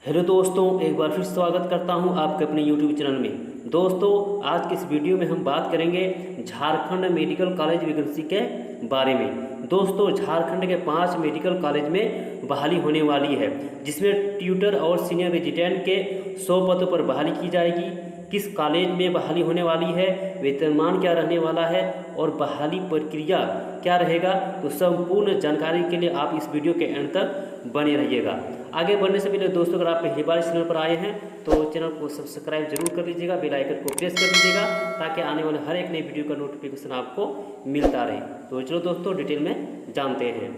Hello दोस्तों, एक बार फिर स्वागत करता हूं आपके अपने यूट्यूब चैनल में। दोस्तों, आज के इस वीडियो में हम बात करेंगे झारखंड मेडिकल कॉलेज वैकेंसी के बारे में। दोस्तों, झारखंड के 5 मेडिकल कॉलेज में बहाली होने वाली है, जिसमें ट्यूटर और सीनियर रेजिडेंट के 100 पदों पर बहाली की जाएगी। किस कॉलेज में बहाली होने वाली है, वेतनमान क्या रहने वाला है और बहाली प्रक्रिया क्या रहेगा, तो संपूर्ण जानकारी के लिए आप इस वीडियो के अंत तक बने रहिएगा। आगे बढ़ने से पहले दोस्तों, अगर आप पहली बार इस चैनल पर आए हैं तो चैनल को सब्सक्राइब जरूर कर लीजिएगा, बेल आइकन को प्रेस कर लीजिएगा ताकि आने वाले हर एक नई वीडियो का नोटिफिकेशन आपको मिलता रहे। तो चलो दोस्तों, डिटेल में जानते हैं।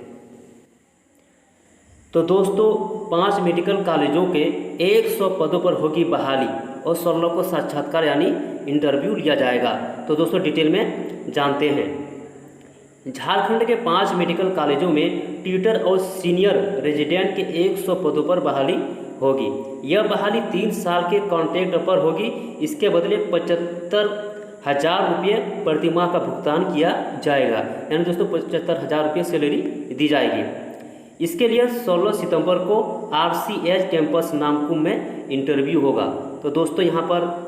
तो दोस्तों, 5 मेडिकल कॉलेजों के 100 पदों पर होगी बहाली और 16 को साक्षात्कार यानी इंटरव्यू लिया जाएगा। तो दोस्तों, डिटेल में जानते हैं। झारखंड के 5 मेडिकल कॉलेजों में ट्यूटर और सीनियर रेजिडेंट के 100 पदों पर बहाली होगी। यह बहाली 3 साल के कॉन्ट्रैक्ट पर होगी। इसके बदले 75,000 रुपये प्रति माह का भुगतान किया जाएगा, यानी दोस्तों 75,000 रुपये सैलरी दी जाएगी। इसके लिए 16 सितंबर को RCH कैंपस नामकुम में इंटरव्यू होगा। तो दोस्तों, यहाँ पर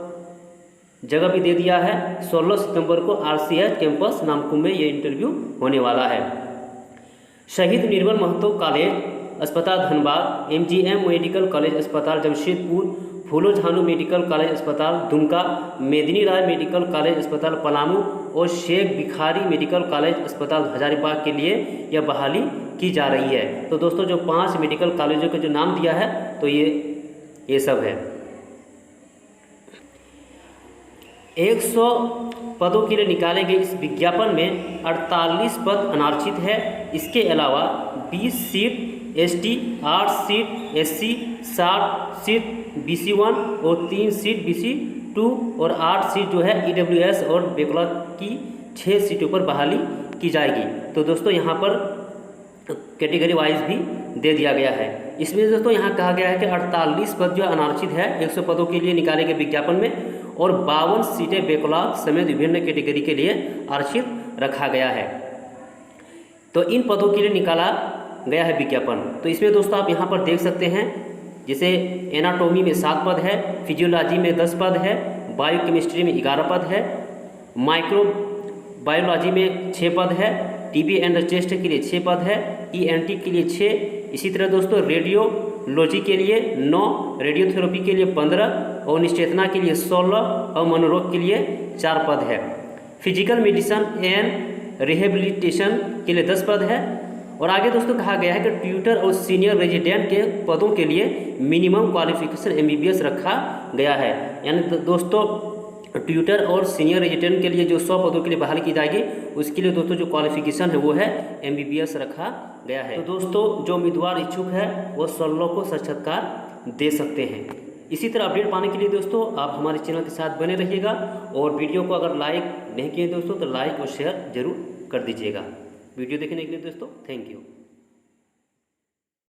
जगह भी दे दिया है, 16 सितंबर को RCH कैंपस नामकुम में ये इंटरव्यू होने वाला है। शहीद निर्मल महतो कॉलेज अस्पताल धनबाद, MGM मेडिकल कॉलेज अस्पताल जमशेदपुर, फूलो झानो मेडिकल कॉलेज अस्पताल दुमका, मेदिनी राय मेडिकल कॉलेज अस्पताल पलामू और शेख भिखारी मेडिकल कॉलेज अस्पताल हजारीबाग के लिए यह बहाली की जा रही है। तो दोस्तों, जो 5 मेडिकल कॉलेजों के जो नाम दिया है तो ये सब है। 100 पदों के लिए निकाले गए इस विज्ञापन में 48 पद अनारक्षित है। इसके अलावा 20 seat ST, 8 seat SC, 60 seat BC1 और 3 सीट BC2 और 8 सीट जो है EWS और बैकलॉग की 6 सीटों पर बहाली की जाएगी। तो दोस्तों, यहाँ पर कैटेगरी वाइज भी दे दिया गया है। इसमें दोस्तों यहाँ कहा गया है कि 48 पद जो अनारक्षित है 100 पदों के लिए निकाले गए विज्ञापन में, और 52 सीटें बैकलॉग समेत विभिन्न कैटेगरी के लिए आरक्षित रखा गया है। तो इन पदों के लिए निकाला गया है विज्ञापन। तो इसमें दोस्तों आप यहाँ पर देख सकते हैं, जैसे एनाटोमी में 7 पद है, फिजियोलॉजी में 10 पद है, बायोकेमिस्ट्री में 11 पद है, माइक्रोबायोलॉजी में 6 पद है, TB एंड चेस्ट के लिए 6 पद है, ENT के लिए 6, इसी तरह दोस्तों रेडियोलॉजी के लिए 9, रेडियोथेरेपी के लिए 15 और निश्चेतना के लिए 16 और मनोरोग के लिए 4 पद है। फिजिकल मेडिसिन एंड रिहेबिलिटेशन के लिए 10 पद है। और आगे दोस्तों कहा गया है कि ट्यूटर और सीनियर रेजिडेंट के पदों के लिए मिनिमम क्वालिफिकेशन MBBS रखा गया है, यानी दोस्तों ट्यूटर और सीनियर रेजिडेंट के लिए जो 100 पदों के लिए बहाली की जाएगी उसके लिए दोस्तों जो क्वालिफिकेशन है वो है MBBS रखा गया है। तो दोस्तों, जो उम्मीदवार इच्छुक है वो 16 को साक्षात्कार दे सकते हैं। इसी तरह अपडेट पाने के लिए दोस्तों आप हमारे चैनल के साथ बने रहिएगा, और वीडियो को अगर लाइक नहीं किए दोस्तों तो लाइक और शेयर जरूर कर दीजिएगा। वीडियो देखने के लिए दोस्तों थैंक यू।